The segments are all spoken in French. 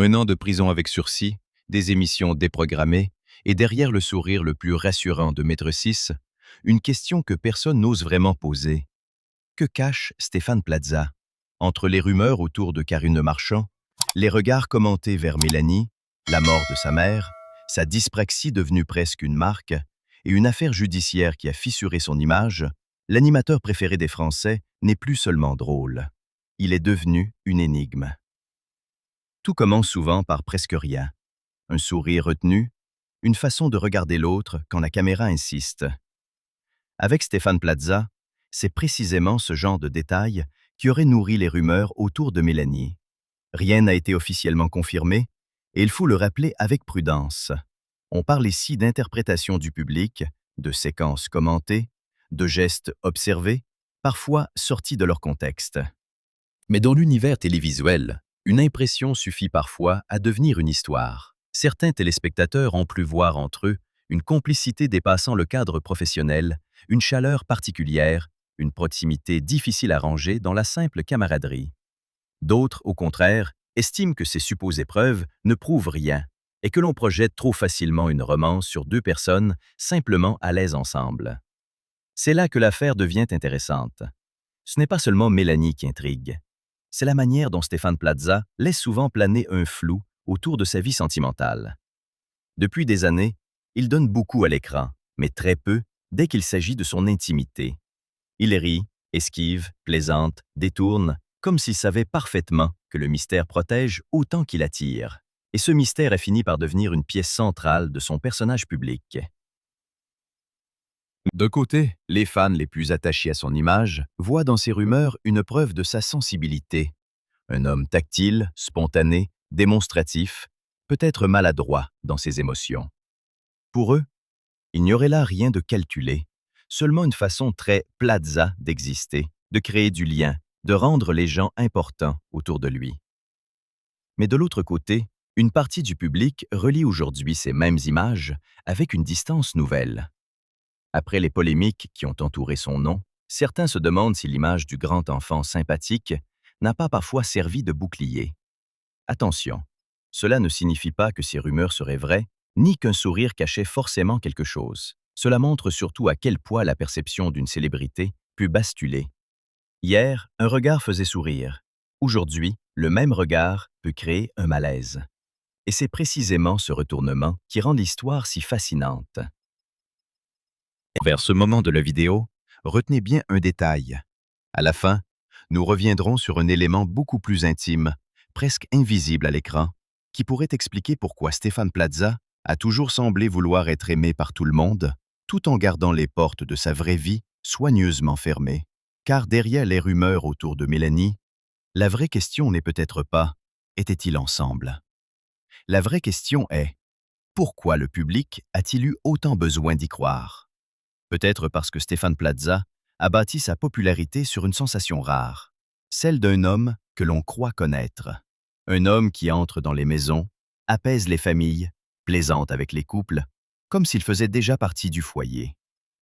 Un an de prison avec sursis, des émissions déprogrammées, et derrière le sourire le plus rassurant de Maître 6, une question que personne n'ose vraiment poser. Que cache Stéphane Plaza? Entre les rumeurs autour de Karine Marchand, les regards commentés vers Mélanie, la mort de sa mère, sa dyspraxie devenue presque une marque, et une affaire judiciaire qui a fissuré son image, l'animateur préféré des Français n'est plus seulement drôle. Il est devenu une énigme. Tout commence souvent par presque rien. Un sourire retenu, une façon de regarder l'autre quand la caméra insiste. Avec Stéphane Plaza, c'est précisément ce genre de détails qui aurait nourri les rumeurs autour de Mélanie. Rien n'a été officiellement confirmé, et il faut le rappeler avec prudence. On parle ici d'interprétation du public, de séquences commentées, de gestes observés, parfois sortis de leur contexte. Mais dans l'univers télévisuel, une impression suffit parfois à devenir une histoire. Certains téléspectateurs ont pu voir entre eux une complicité dépassant le cadre professionnel, une chaleur particulière, une proximité difficile à ranger dans la simple camaraderie. D'autres, au contraire, estiment que ces supposées preuves ne prouvent rien et que l'on projette trop facilement une romance sur deux personnes simplement à l'aise ensemble. C'est là que l'affaire devient intéressante. Ce n'est pas seulement Mélanie qui intrigue. C'est la manière dont Stéphane Plaza laisse souvent planer un flou autour de sa vie sentimentale. Depuis des années, il donne beaucoup à l'écran, mais très peu dès qu'il s'agit de son intimité. Il rit, esquive, plaisante, détourne, comme s'il savait parfaitement que le mystère protège autant qu'il attire. Et ce mystère a fini par devenir une pièce centrale de son personnage public. D'un côté, les fans les plus attachés à son image voient dans ses rumeurs une preuve de sa sensibilité. Un homme tactile, spontané, démonstratif, peut-être maladroit dans ses émotions. Pour eux, il n'y aurait là rien de calculé, seulement une façon très Plaza d'exister, de créer du lien, de rendre les gens importants autour de lui. Mais de l'autre côté, une partie du public relie aujourd'hui ces mêmes images avec une distance nouvelle. Après les polémiques qui ont entouré son nom, certains se demandent si l'image du grand enfant sympathique n'a pas parfois servi de bouclier. Attention, cela ne signifie pas que ces rumeurs seraient vraies, ni qu'un sourire cachait forcément quelque chose. Cela montre surtout à quel point la perception d'une célébrité peut basculer. Hier, un regard faisait sourire. Aujourd'hui, le même regard peut créer un malaise. Et c'est précisément ce retournement qui rend l'histoire si fascinante. Vers ce moment de la vidéo, retenez bien un détail. À la fin, nous reviendrons sur un élément beaucoup plus intime, presque invisible à l'écran, qui pourrait expliquer pourquoi Stéphane Plaza a toujours semblé vouloir être aimé par tout le monde, tout en gardant les portes de sa vraie vie soigneusement fermées. Car derrière les rumeurs autour de Mélanie, la vraie question n'est peut-être pas « étaient-ils ensemble ?» La vraie question est « pourquoi le public a-t-il eu autant besoin d'y croire ?» Peut-être parce que Stéphane Plaza a bâti sa popularité sur une sensation rare, celle d'un homme que l'on croit connaître. Un homme qui entre dans les maisons, apaise les familles, plaisante avec les couples, comme s'il faisait déjà partie du foyer.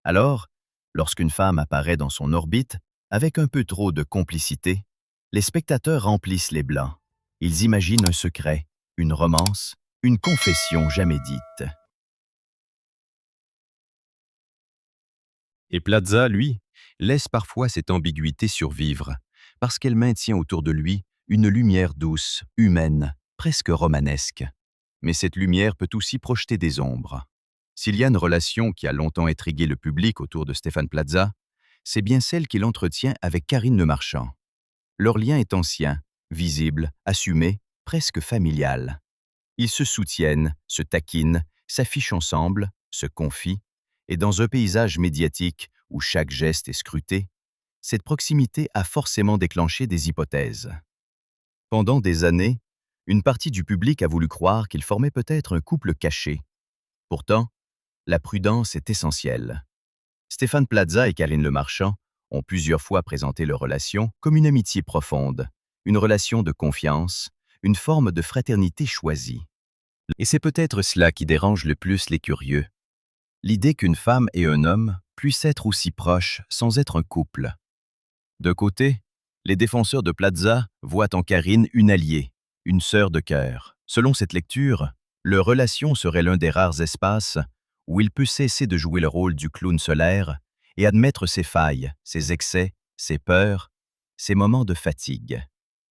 Alors, lorsqu'une femme apparaît dans son orbite, avec un peu trop de complicité, les spectateurs remplissent les blancs. Ils imaginent un secret, une romance, une confession jamais dite. Et Plaza, lui, laisse parfois cette ambiguïté survivre, parce qu'elle maintient autour de lui une lumière douce, humaine, presque romanesque. Mais cette lumière peut aussi projeter des ombres. S'il y a une relation qui a longtemps intrigué le public autour de Stéphane Plaza, c'est bien celle qu'il entretient avec Karine Marchand. Leur lien est ancien, visible, assumé, presque familial. Ils se soutiennent, se taquinent, s'affichent ensemble, se confient, et dans un paysage médiatique où chaque geste est scruté, cette proximité a forcément déclenché des hypothèses. Pendant des années, une partie du public a voulu croire qu'ils formaient peut-être un couple caché. Pourtant, la prudence est essentielle. Stéphane Plaza et Karine Marchand ont plusieurs fois présenté leur relation comme une amitié profonde, une relation de confiance, une forme de fraternité choisie. Et c'est peut-être cela qui dérange le plus les curieux. L'idée qu'une femme et un homme puissent être aussi proches sans être un couple. D'un côté, les défenseurs de Plaza voient en Karine une alliée, une sœur de cœur. Selon cette lecture, leur relation serait l'un des rares espaces où il peut cesser de jouer le rôle du clown solaire et admettre ses failles, ses excès, ses peurs, ses moments de fatigue.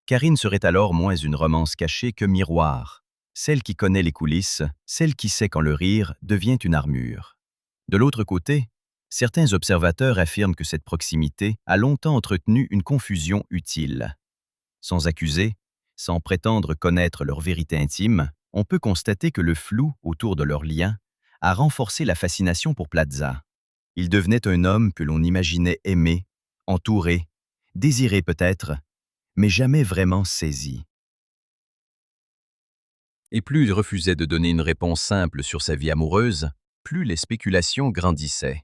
Karine serait alors moins une romance cachée que miroir, celle qui connaît les coulisses, celle qui sait quand le rire devient une armure. De l'autre côté, certains observateurs affirment que cette proximité a longtemps entretenu une confusion utile. Sans accuser, sans prétendre connaître leur vérité intime, on peut constater que le flou autour de leur lien a renforcé la fascination pour Plaza. Il devenait un homme que l'on imaginait aimé, entouré, désiré peut-être, mais jamais vraiment saisi. Et plus il refusait de donner une réponse simple sur sa vie amoureuse, plus les spéculations grandissaient.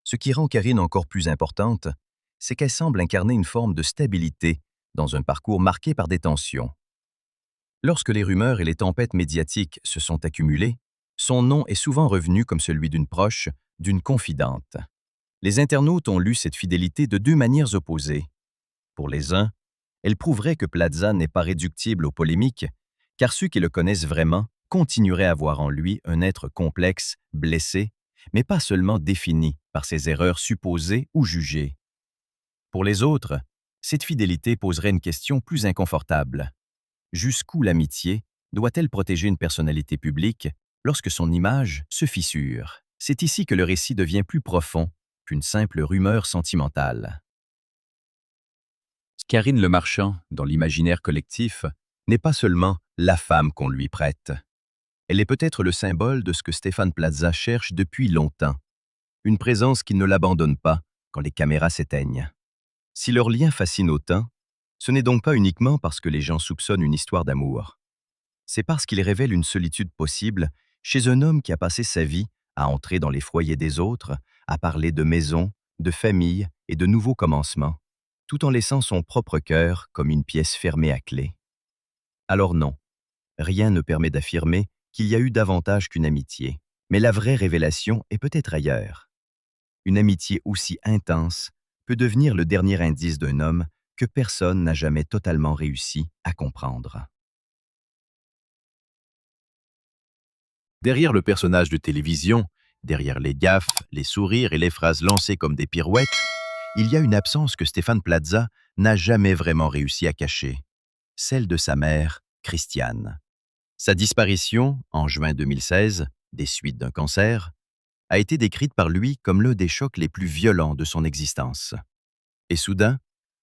Ce qui rend Karine encore plus importante, c'est qu'elle semble incarner une forme de stabilité dans un parcours marqué par des tensions. Lorsque les rumeurs et les tempêtes médiatiques se sont accumulées, son nom est souvent revenu comme celui d'une proche, d'une confidente. Les internautes ont lu cette fidélité de deux manières opposées. Pour les uns, elle prouverait que Plaza n'est pas réductible aux polémiques, car ceux qui le connaissent vraiment continueraient à voir en lui un être complexe, blessé, mais pas seulement défini par ses erreurs supposées ou jugées. Pour les autres, cette fidélité poserait une question plus inconfortable. Jusqu'où l'amitié doit-elle protéger une personnalité publique lorsque son image se fissure? C'est ici que le récit devient plus profond qu'une simple rumeur sentimentale. Karine Le Marchand, dans l'imaginaire collectif, n'est pas seulement la femme qu'on lui prête. Elle est peut-être le symbole de ce que Stéphane Plaza cherche depuis longtemps. Une présence qui ne l'abandonne pas quand les caméras s'éteignent. Si leur lien fascine autant, ce n'est donc pas uniquement parce que les gens soupçonnent une histoire d'amour. C'est parce qu'il révèle une solitude possible chez un homme qui a passé sa vie à entrer dans les foyers des autres, à parler de maison, de famille et de nouveaux commencements, tout en laissant son propre cœur comme une pièce fermée à clé. Alors non, rien ne permet d'affirmer qu'il y a eu davantage qu'une amitié, mais la vraie révélation est peut-être ailleurs. Une amitié aussi intense peut devenir le dernier indice d'un homme que personne n'a jamais totalement réussi à comprendre. Derrière le personnage de télévision, derrière les gaffes, les sourires et les phrases lancées comme des pirouettes, il y a une absence que Stéphane Plaza n'a jamais vraiment réussi à cacher, celle de sa mère, Christiane. Sa disparition, en juin 2016, des suites d'un cancer, a été décrite par lui comme l'un des chocs les plus violents de son existence. Et soudain,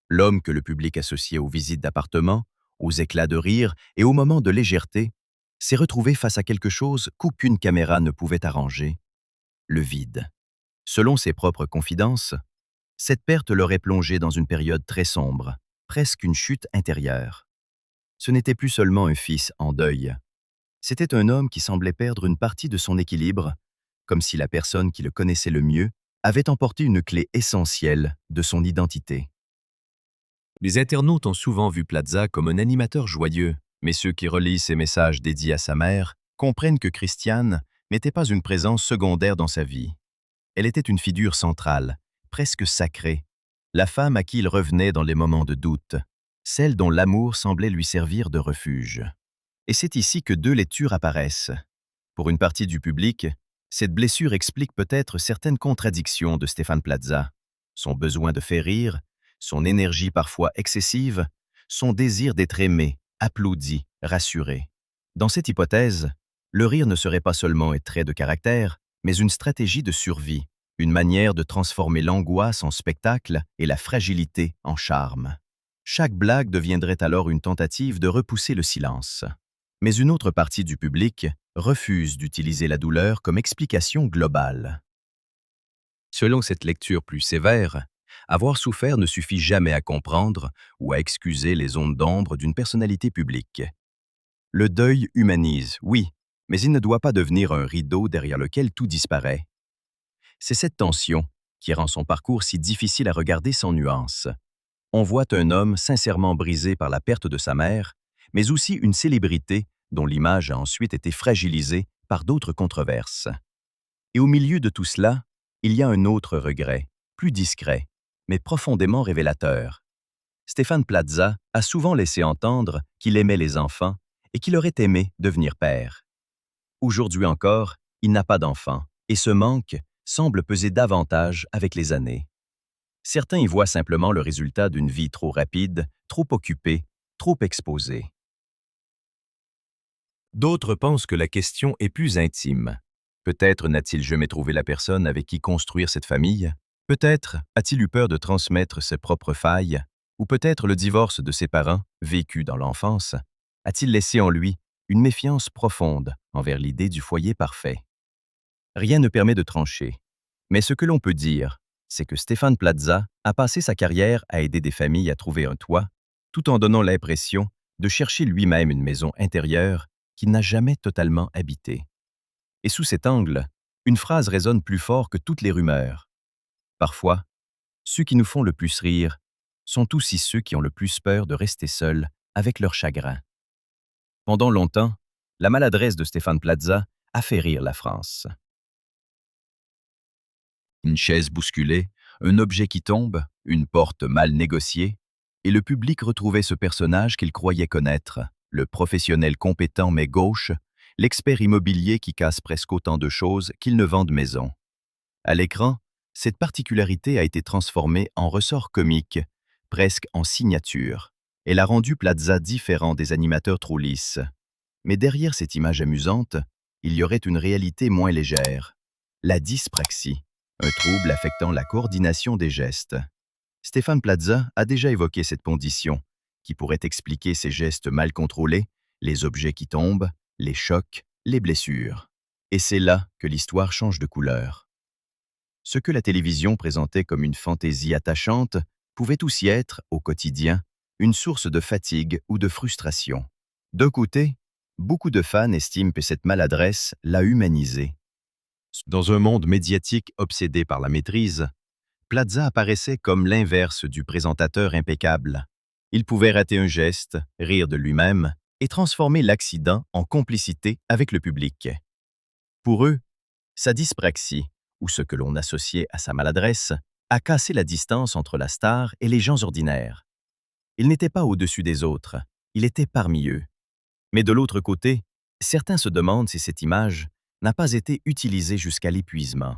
l'homme que le public associait aux visites d'appartements, aux éclats de rire et aux moments de légèreté, s'est retrouvé face à quelque chose qu'aucune caméra ne pouvait arranger, le vide. Selon ses propres confidences, cette perte l'aurait plongé dans une période très sombre, presque une chute intérieure. Ce n'était plus seulement un fils en deuil. C'était un homme qui semblait perdre une partie de son équilibre, comme si la personne qui le connaissait le mieux avait emporté une clé essentielle de son identité. Les internautes ont souvent vu Plaza comme un animateur joyeux, mais ceux qui relisent ses messages dédiés à sa mère comprennent que Christiane n'était pas une présence secondaire dans sa vie. Elle était une figure centrale, presque sacrée, la femme à qui il revenait dans les moments de doute, celle dont l'amour semblait lui servir de refuge. Et c'est ici que deux lectures apparaissent. Pour une partie du public, cette blessure explique peut-être certaines contradictions de Stéphane Plaza, son besoin de faire rire, son énergie parfois excessive, son désir d'être aimé, applaudi, rassuré. Dans cette hypothèse, le rire ne serait pas seulement un trait de caractère, mais une stratégie de survie, une manière de transformer l'angoisse en spectacle et la fragilité en charme. Chaque blague deviendrait alors une tentative de repousser le silence. Mais une autre partie du public refuse d'utiliser la douleur comme explication globale. Selon cette lecture plus sévère, avoir souffert ne suffit jamais à comprendre ou à excuser les ondes d'ombre d'une personnalité publique. Le deuil humanise, oui, mais il ne doit pas devenir un rideau derrière lequel tout disparaît. C'est cette tension qui rend son parcours si difficile à regarder sans nuance. On voit un homme sincèrement brisé par la perte de sa mère, mais aussi une célébrité dont l'image a ensuite été fragilisée par d'autres controverses. Et au milieu de tout cela, il y a un autre regret, plus discret, mais profondément révélateur. Stéphane Plaza a souvent laissé entendre qu'il aimait les enfants et qu'il aurait aimé devenir père. Aujourd'hui encore, il n'a pas d'enfant, et ce manque semble peser davantage avec les années. Certains y voient simplement le résultat d'une vie trop rapide, trop occupée, trop exposée. D'autres pensent que la question est plus intime. Peut-être n'a-t-il jamais trouvé la personne avec qui construire cette famille? Peut-être a-t-il eu peur de transmettre ses propres failles? Ou peut-être le divorce de ses parents, vécu dans l'enfance, a-t-il laissé en lui une méfiance profonde envers l'idée du foyer parfait? Rien ne permet de trancher. Mais ce que l'on peut dire, c'est que Stéphane Plaza a passé sa carrière à aider des familles à trouver un toit, tout en donnant l'impression de chercher lui-même une maison intérieure qu'il n'a jamais totalement habitée. Et sous cet angle, une phrase résonne plus fort que toutes les rumeurs. Parfois, ceux qui nous font le plus rire sont aussi ceux qui ont le plus peur de rester seuls avec leur chagrin. Pendant longtemps, la maladresse de Stéphane Plaza a fait rire la France. Une chaise bousculée, un objet qui tombe, une porte mal négociée, et le public retrouvait ce personnage qu'il croyait connaître, le professionnel compétent mais gauche, l'expert immobilier qui casse presque autant de choses qu'il ne vend de maison. À l'écran, cette particularité a été transformée en ressort comique, presque en signature. Elle a rendu Plaza différent des animateurs trop lisses. Mais derrière cette image amusante, il y aurait une réalité moins légère. La dyspraxie, un trouble affectant la coordination des gestes. Stéphane Plaza a déjà évoqué cette condition, qui pourrait expliquer ces gestes mal contrôlés, les objets qui tombent, les chocs, les blessures. Et c'est là que l'histoire change de couleur. Ce que la télévision présentait comme une fantaisie attachante pouvait aussi être, au quotidien, une source de fatigue ou de frustration. D'un côté, beaucoup de fans estiment que cette maladresse l'a humanisé. Dans un monde médiatique obsédé par la maîtrise, Plaza apparaissait comme l'inverse du présentateur impeccable. Il pouvait rater un geste, rire de lui-même et transformer l'accident en complicité avec le public. Pour eux, sa dyspraxie, ou ce que l'on associait à sa maladresse, a cassé la distance entre la star et les gens ordinaires. Il n'était pas au-dessus des autres, il était parmi eux. Mais de l'autre côté, certains se demandent si cette image n'a pas été utilisée jusqu'à l'épuisement.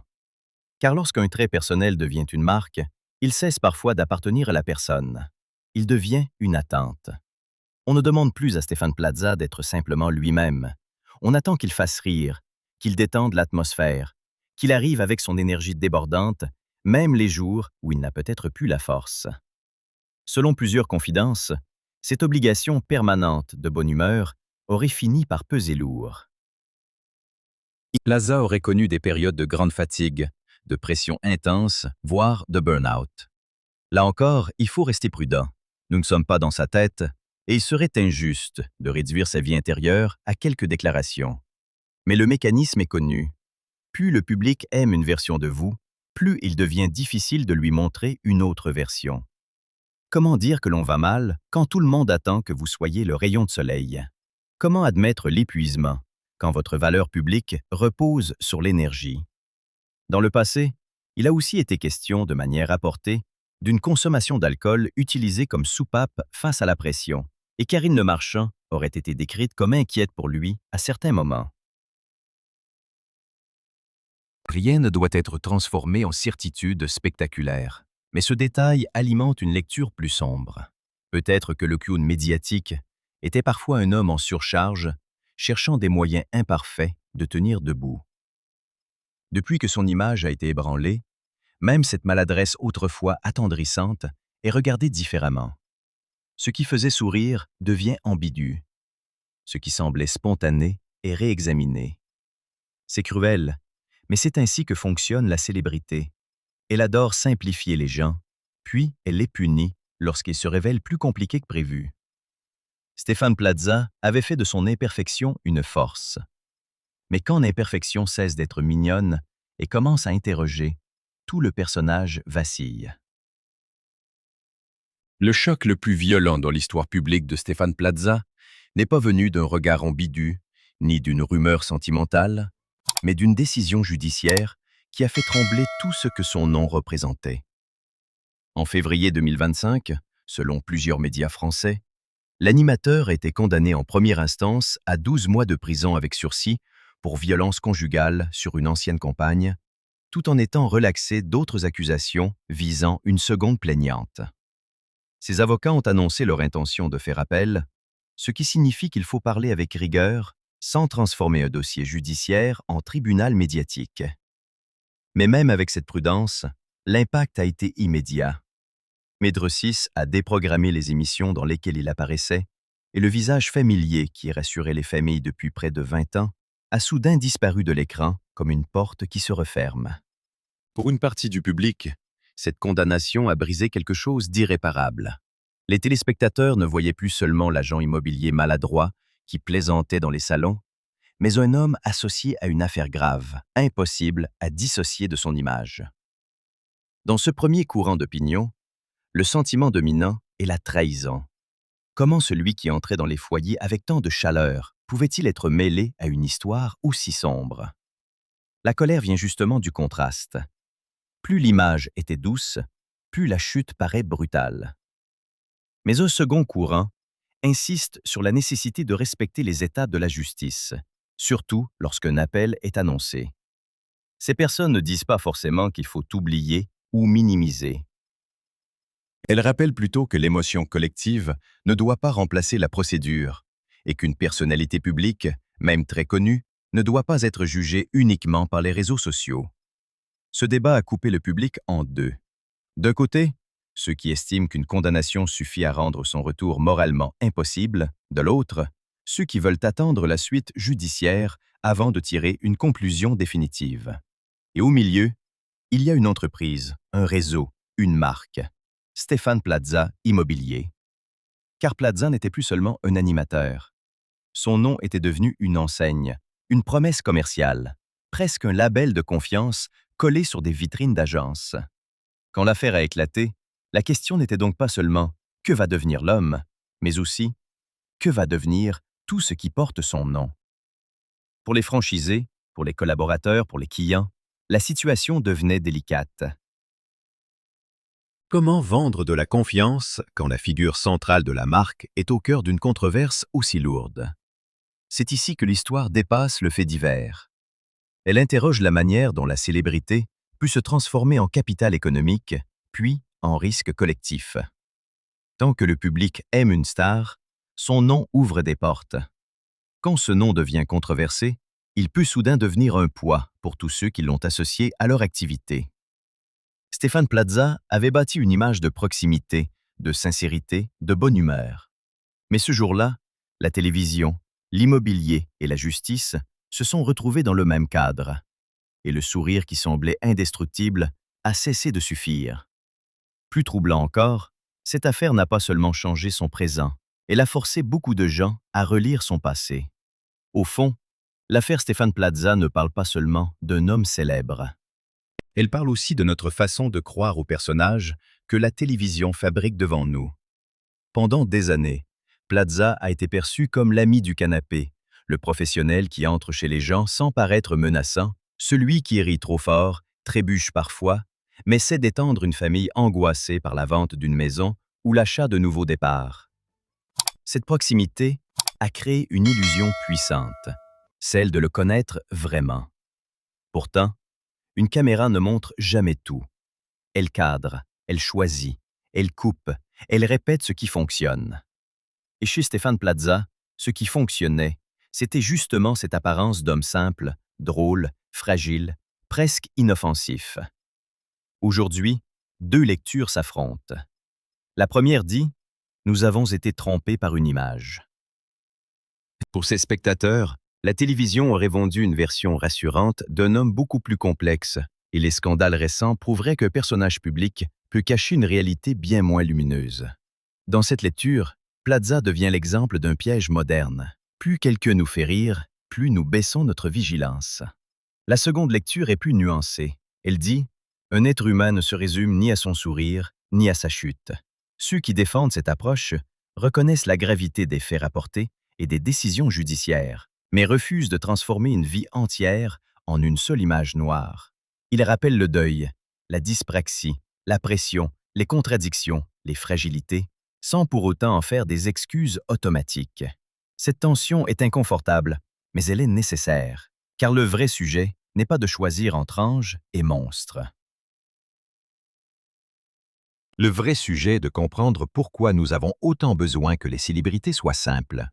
Car lorsqu'un trait personnel devient une marque, il cesse parfois d'appartenir à la personne. Il devient une attente. On ne demande plus à Stéphane Plaza d'être simplement lui-même. On attend qu'il fasse rire, qu'il détende l'atmosphère, qu'il arrive avec son énergie débordante, même les jours où il n'a peut-être plus la force. Selon plusieurs confidences, cette obligation permanente de bonne humeur aurait fini par peser lourd. Plaza aurait connu des périodes de grande fatigue, de pression intense, voire de burn-out. Là encore, il faut rester prudent. Nous ne sommes pas dans sa tête, et il serait injuste de réduire sa vie intérieure à quelques déclarations. Mais le mécanisme est connu. Plus le public aime une version de vous, plus il devient difficile de lui montrer une autre version. Comment dire que l'on va mal quand tout le monde attend que vous soyez le rayon de soleil? Comment admettre l'épuisement quand votre valeur publique repose sur l'énergie? Dans le passé, il a aussi été question, de manière apportée, d'une consommation d'alcool utilisée comme soupape face à la pression, et Karine Le Marchand aurait été décrite comme inquiète pour lui à certains moments. Rien ne doit être transformé en certitude spectaculaire, mais ce détail alimente une lecture plus sombre. Peut-être que le clown médiatique était parfois un homme en surcharge, cherchant des moyens imparfaits de tenir debout. Depuis que son image a été ébranlée, même cette maladresse autrefois attendrissante est regardée différemment. Ce qui faisait sourire devient ambigu. Ce qui semblait spontané est réexaminé. C'est cruel, mais c'est ainsi que fonctionne la célébrité. Elle adore simplifier les gens, puis elle les punit lorsqu'ils se révèlent plus compliqués que prévu. Stéphane Plaza avait fait de son imperfection une force. Mais quand l'imperfection cesse d'être mignonne et commence à interroger, tout le personnage vacille. Le choc le plus violent dans l'histoire publique de Stéphane Plaza n'est pas venu d'un regard ambigu, ni d'une rumeur sentimentale, mais d'une décision judiciaire qui a fait trembler tout ce que son nom représentait. En février 2025, selon plusieurs médias français, L'animateur a été condamné en première instance à 12 mois de prison avec sursis pour violence conjugale sur une ancienne compagne, tout en étant relaxé d'autres accusations visant une seconde plaignante. Ses avocats ont annoncé leur intention de faire appel, ce qui signifie qu'il faut parler avec rigueur sans transformer un dossier judiciaire en tribunal médiatique. Mais même avec cette prudence, l'impact a été immédiat. Maître 6 a déprogrammé les émissions dans lesquelles il apparaissait, et le visage familier qui rassurait les familles depuis près de 20 ans a soudain disparu de l'écran comme une porte qui se referme. Pour une partie du public, cette condamnation a brisé quelque chose d'irréparable. Les téléspectateurs ne voyaient plus seulement l'agent immobilier maladroit qui plaisantait dans les salons, mais un homme associé à une affaire grave, impossible à dissocier de son image. Dans ce premier courant d'opinion, le sentiment dominant est la trahison. Comment celui qui entrait dans les foyers avec tant de chaleur pouvait-il être mêlé à une histoire aussi sombre? La colère vient justement du contraste. Plus l'image était douce, plus la chute paraît brutale. Mais un second courant insiste sur la nécessité de respecter les étapes de la justice, surtout lorsqu'un appel est annoncé. Ces personnes ne disent pas forcément qu'il faut oublier ou minimiser. Elles rappellent plutôt que l'émotion collective ne doit pas remplacer la procédure et qu'une personnalité publique, même très connue, ne doit pas être jugée uniquement par les réseaux sociaux. Ce débat a coupé le public en deux. D'un côté, ceux qui estiment qu'une condamnation suffit à rendre son retour moralement impossible, de l'autre, ceux qui veulent attendre la suite judiciaire avant de tirer une conclusion définitive. Et au milieu, il y a une entreprise, un réseau, une marque. Stéphane Plaza Immobilier. Car Plaza n'était plus seulement un animateur. Son nom était devenu une enseigne, une promesse commerciale, presque un label de confiance collé sur des vitrines d'agences. Quand l'affaire a éclaté, la question n'était donc pas seulement « que va devenir l'homme ?», mais aussi « que va devenir tout ce qui porte son nom ?» Pour les franchisés, pour les collaborateurs, pour les clients, la situation devenait délicate. Comment vendre de la confiance quand la figure centrale de la marque est au cœur d'une controverse aussi lourde? C'est ici que l'histoire dépasse le fait divers. Elle interroge la manière dont la célébrité peut se transformer en capital économique, puis en risque collectif. Tant que le public aime une star, son nom ouvre des portes. Quand ce nom devient controversé, il peut soudain devenir un poids pour tous ceux qui l'ont associé à leur activité. Stéphane Plaza avait bâti une image de proximité, de sincérité, de bonne humeur. Mais ce jour-là, la télévision, l'immobilier et la justice se sont retrouvés dans le même cadre. Et le sourire qui semblait indestructible a cessé de suffire. Plus troublant encore, cette affaire n'a pas seulement changé son présent, elle a forcé beaucoup de gens à relire son passé. Au fond, l'affaire Stéphane Plaza ne parle pas seulement d'un homme célèbre. Elle parle aussi de notre façon de croire aux personnages que la télévision fabrique devant nous. Pendant des années, Plaza a été perçu comme l'ami du canapé, le professionnel qui entre chez les gens sans paraître menaçant, celui qui rit trop fort, trébuche parfois, mais sait détendre une famille angoissée par la vente d'une maison ou l'achat de nouveaux départs. Cette proximité a créé une illusion puissante, celle de le connaître vraiment. Pourtant, une caméra ne montre jamais tout. Elle cadre, elle choisit, elle coupe, elle répète ce qui fonctionne. Et chez Stéphane Plaza, ce qui fonctionnait, c'était justement cette apparence d'homme simple, drôle, fragile, presque inoffensif. Aujourd'hui, deux lectures s'affrontent. La première dit « Nous avons été trompés par une image ». Pour ses spectateurs, la télévision aurait vendu une version rassurante d'un homme beaucoup plus complexe, et les scandales récents prouveraient qu'un personnage public peut cacher une réalité bien moins lumineuse. Dans cette lecture, Plaza devient l'exemple d'un piège moderne. Plus quelqu'un nous fait rire, plus nous baissons notre vigilance. La seconde lecture est plus nuancée. Elle dit « Un être humain ne se résume ni à son sourire, ni à sa chute. Ceux qui défendent cette approche reconnaissent la gravité des faits rapportés et des décisions judiciaires, mais refusent de transformer une vie entière en une seule image noire. Ils rappellent le deuil, la dyspraxie, la pression, les contradictions, les fragilités, sans pour autant en faire des excuses automatiques. Cette tension est inconfortable, mais elle est nécessaire, car le vrai sujet n'est pas de choisir entre ange et monstre. Le vrai sujet est de comprendre pourquoi nous avons autant besoin que les célébrités soient simples.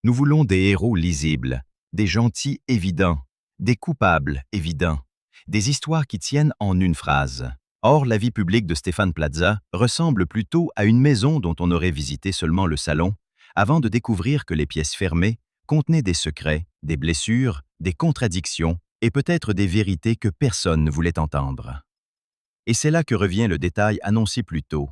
Nous voulons des héros lisibles, des gentils évidents, des coupables évidents, des histoires qui tiennent en une phrase. Or, la vie publique de Stéphane Plaza ressemble plutôt à une maison dont on aurait visité seulement le salon, avant de découvrir que les pièces fermées contenaient des secrets, des blessures, des contradictions et peut-être des vérités que personne ne voulait entendre. Et c'est là que revient le détail annoncé plus tôt,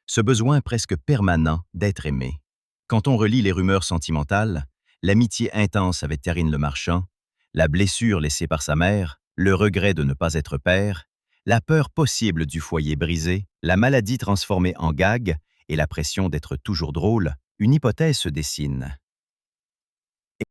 ce besoin presque permanent d'être aimé. Quand on relit les rumeurs sentimentales, l'amitié intense avec Karine Le Marchand, la blessure laissée par sa mère, le regret de ne pas être père, la peur possible du foyer brisé, la maladie transformée en gag et la pression d'être toujours drôle, une hypothèse se dessine.